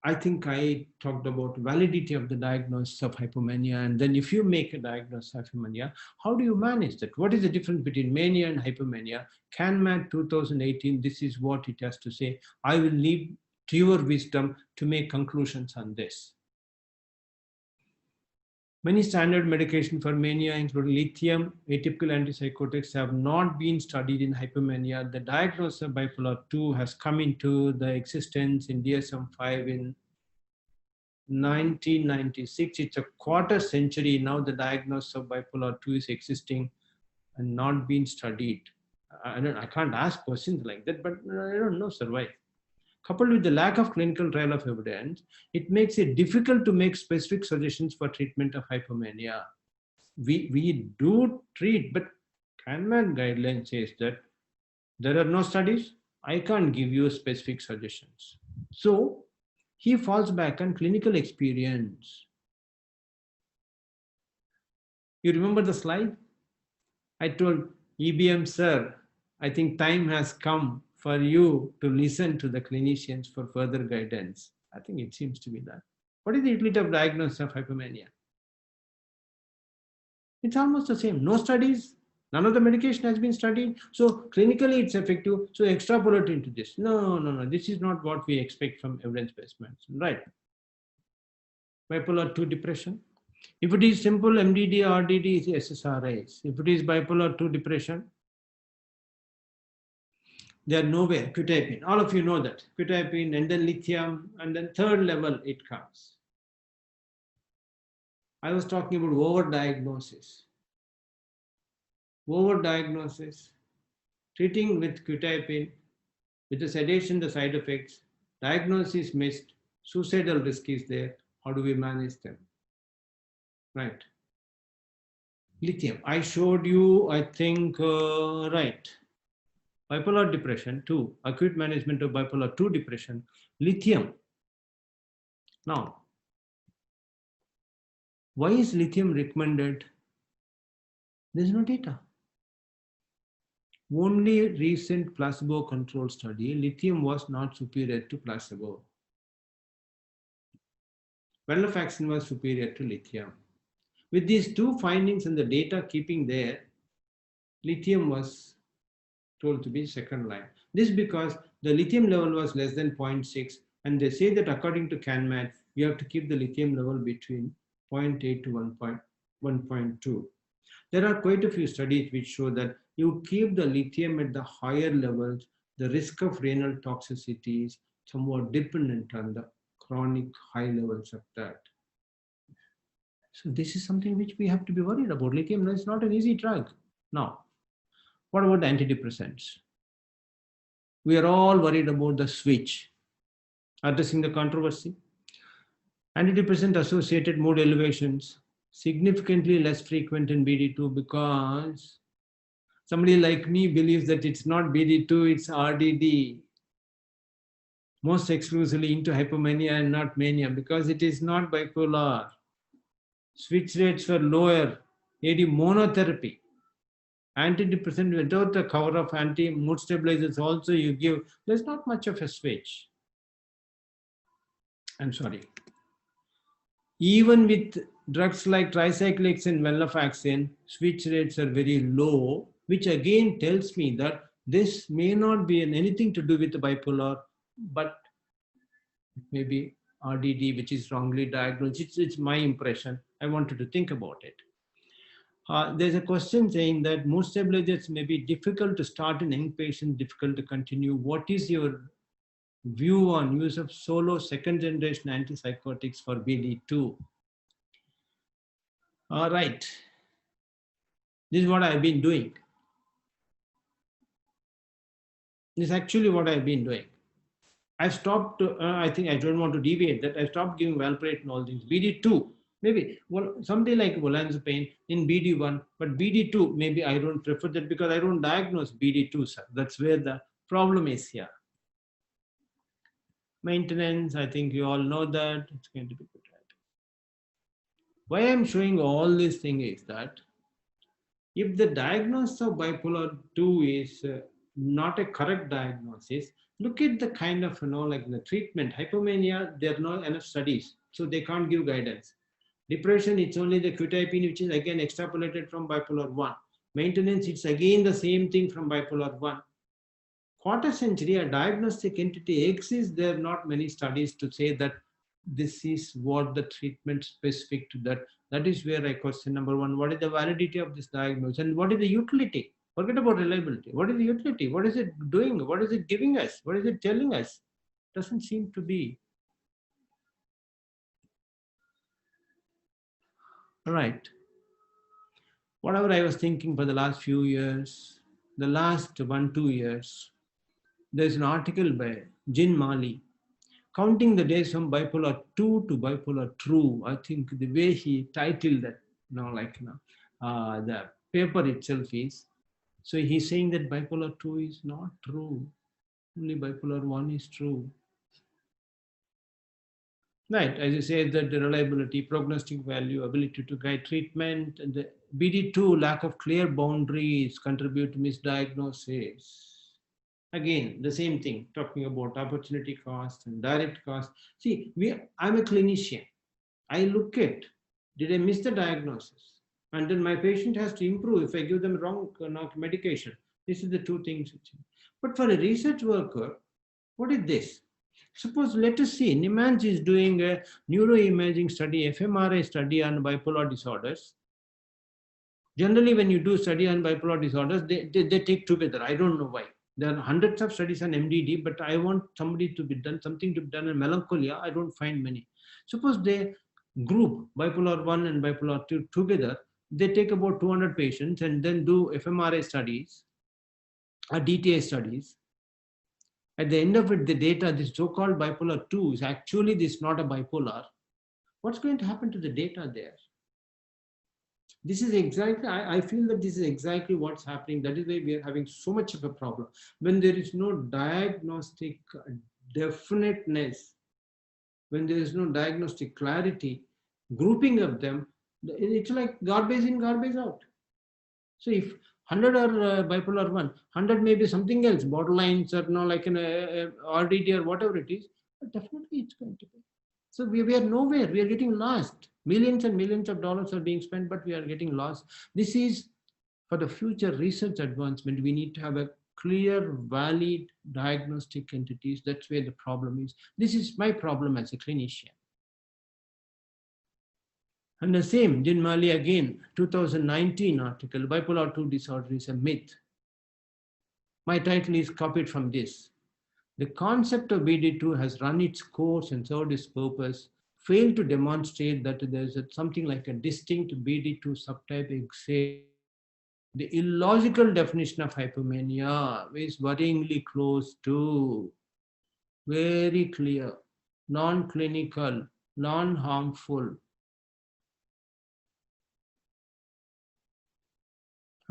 I think I talked about validity of the diagnosis of hypomania. And then if you make a diagnosis of hypomania, how do you manage that? What is the difference between mania and hypomania? CanMat 2018, this is what it has to say. I will leave to your wisdom to make conclusions on this. Many standard medication for mania, including lithium, atypical antipsychotics, have not been studied in hypomania. The diagnosis of bipolar 2 has come into the existence in DSM-5 in 1996. It's a quarter century now. The diagnosis of bipolar 2 is existing and not being studied. I can't ask questions like that, but I don't know, survive. Coupled with the lack of clinical trial of evidence, it makes it difficult to make specific suggestions for treatment of hypomania. We do treat, but CanMat guideline says that there are no studies. I can't give you specific suggestions. So he falls back on clinical experience. You remember the slide? I told EBM, sir, I think time has come for you to listen to the clinicians for further guidance. I think it seems to be that. What is the utility of diagnosis of hypomania? It's almost the same. No studies, none of the medication has been studied. So clinically it's effective. So extrapolate into this. No. This is not what we expect from evidence-based medicine, right? Bipolar 2 depression. If it is simple MDD, RDD, is SSRIs. If it is bipolar 2 depression, they are nowhere. Quetiapine. All of you know that. Quetiapine and then lithium, and then third level it comes. I was talking about overdiagnosis. Overdiagnosis, treating with quetiapine, with the sedation, the side effects, diagnosis missed, suicidal risk is there. How do we manage them? Right. Lithium. I showed you, I think, right. Bipolar depression, 2, acute management of bipolar 2 depression, lithium. Now, why is lithium recommended? There's no data. Only recent placebo control study, lithium was not superior to placebo. Venlafaxine was superior to lithium. With these two findings and the data keeping there, lithium was told to be second line. This because the lithium level was less than 0.6, and they say that according to CanMat, we have to keep the lithium level between 0.8 to 1.2. There are quite a few studies which show that you keep the lithium at the higher levels, the risk of renal toxicity is somewhat dependent on the chronic high levels of that. So this is something which we have to be worried about. Lithium is not an easy drug. Now, what about antidepressants? We are all worried about the switch. Addressing the controversy. Antidepressant associated mood elevations, significantly less frequent in BD2 because somebody like me believes that it's not BD2, it's RDD. Most exclusively into hypomania and not mania because it is not bipolar. Switch rates were lower. AD monotherapy. Antidepressant without the cover of anti-mood stabilizers also you give, there's not much of a switch. I'm sorry. Even with drugs like tricyclics and venlafaxine, switch rates are very low, which again tells me that this may not be anything to do with the bipolar, but maybe RDD, which is wrongly diagnosed. It's my impression. I wanted to think about it. There's a question saying that mood stabilizers may be difficult to start in young patients, difficult to continue. What is your view on use of solo second generation antipsychotics for BD2? All right. This is what I've been doing. This is actually what I've been doing. I've stopped, I think I don't want to deviate that. I stopped giving valproate and all things. BD2, maybe something like olanzapine in BD1, but BD2, maybe I don't prefer that because I don't diagnose BD2, sir. That's where the problem is here. Maintenance, I think you all know that. It's going to be good. Why I'm showing all this thing is that if the diagnosis of bipolar 2 is not a correct diagnosis, Look at the kind of, like the treatment. Hypomania, there are no enough studies, so they can't give guidance. Depression, it's only the quetiapine, which is again extrapolated from bipolar 1. Maintenance, it's again the same thing from bipolar 1. Quarter century, a diagnostic entity exists. There are not many studies to say that this is what the treatment specific to that. That is where I question number one, what is the validity of this diagnosis and what is the utility? Forget about reliability. What is the utility? What is it doing? What is it giving us? What is it telling us? Doesn't seem to be. All right. Whatever I was thinking for the last few years, the last 1-2 years, there's an article by Jin Mali, counting the days from bipolar 2 to bipolar true. I think the way he titled that, the paper itself is, so he's saying that bipolar 2 is not true. Only bipolar 1 is true. Right, as you say, that the reliability, prognostic value, ability to guide treatment, and the BD2 lack of clear boundaries contribute to misdiagnosis. Again, the same thing, talking about opportunity cost and direct cost. See, I'm a clinician. I look at, did I miss the diagnosis? And then my patient has to improve if I give them wrong medication. This is the two things. But for a research worker, what is this? Suppose, let us see, Nimans is doing a neuroimaging study, fMRI study on bipolar disorders. Generally, when you do study on bipolar disorders, they take together. I don't know why. There are hundreds of studies on MDD, but I want something to be done in melancholia. I don't find many. Suppose they group bipolar 1 and bipolar 2 together. They take about 200 patients and then do fMRI studies or DTA studies. At the end of it, the data, this so-called bipolar 2 is actually this not a bipolar. What's going to happen to the data there? This is exactly, I feel that this is exactly what's happening. That is why we are having so much of a problem. When there is no diagnostic definiteness, when there is no diagnostic clarity, grouping of them, it's like garbage in, garbage out. So if 100 are bipolar 1, 100 may be something else, borderlines or like an RDD or whatever it is, but definitely it's going to be. So we are nowhere, we are getting lost. Millions and millions of dollars are being spent, but we are getting lost. This is for the future research advancement. We need to have a clear, valid diagnostic entities. That's where the problem is. This is my problem as a clinician. And the same, Jin Mali again, 2019 article, bipolar 2 disorder is a myth. My title is copied from this. The concept of BD2 has run its course and served its purpose, failed to demonstrate that there's something like a distinct BD2 subtype exists. The illogical definition of hypomania is worryingly close to very clear, non-clinical, non-harmful.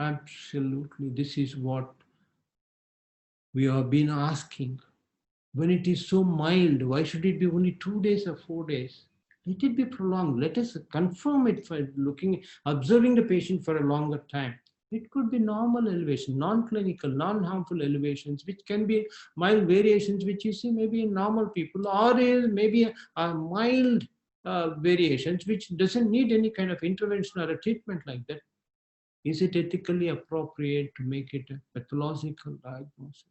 Absolutely, this is what we have been asking. When it is so mild, why should it be only 2 days or 4 days? Let it be prolonged. Let us confirm it by observing the patient for a longer time. It could be normal elevation, non-clinical, non-harmful elevations, which can be mild variations, which you see maybe in normal people, or maybe a mild variations, which doesn't need any kind of intervention or a treatment like that. Is it ethically appropriate to make it a pathological diagnosis?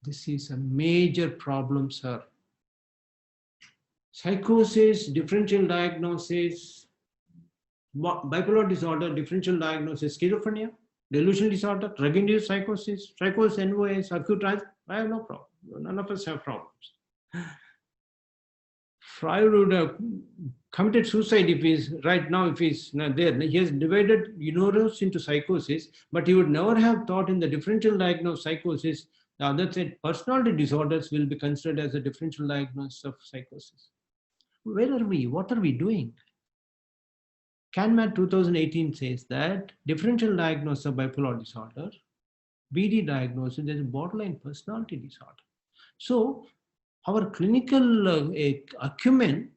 This is a major problem, sir. Psychosis, differential diagnosis, bipolar disorder, differential diagnosis, schizophrenia, delusional disorder, drug-induced psychosis, NOS, acute trans. I have no problem. None of us have problems. Freud would have committed suicide if he's right now, if he's not there. He has divided neuros into psychosis, but he would never have thought in the differential diagnosed psychosis. The other side, personality disorders will be considered as a differential diagnosis of psychosis. Where are we? What are we doing? CanMat 2018 says that differential diagnosis of bipolar disorder, BD diagnosis, is a borderline personality disorder. So our clinical acumen,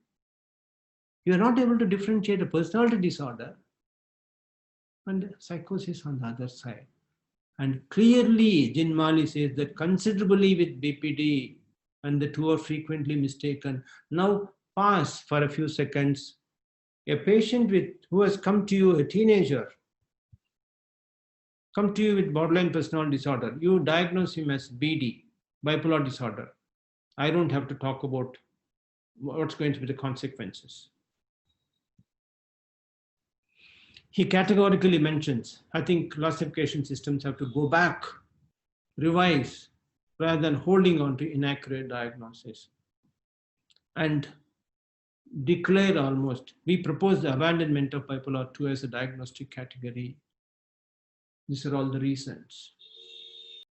you are not able to differentiate a personality disorder and psychosis on the other side. And clearly, Jin Mali says that considerably with BPD and the two are frequently mistaken. Now pause for a few seconds. A patient who has come to you, a teenager, come to you with borderline personality disorder, you diagnose him as BD, bipolar disorder. I don't have to talk about what's going to be the consequences. He categorically mentions, I think classification systems have to go back, revise, rather than holding on to inaccurate diagnosis. And declare almost, we propose the abandonment of bipolar 2 as a diagnostic category. These are all the reasons.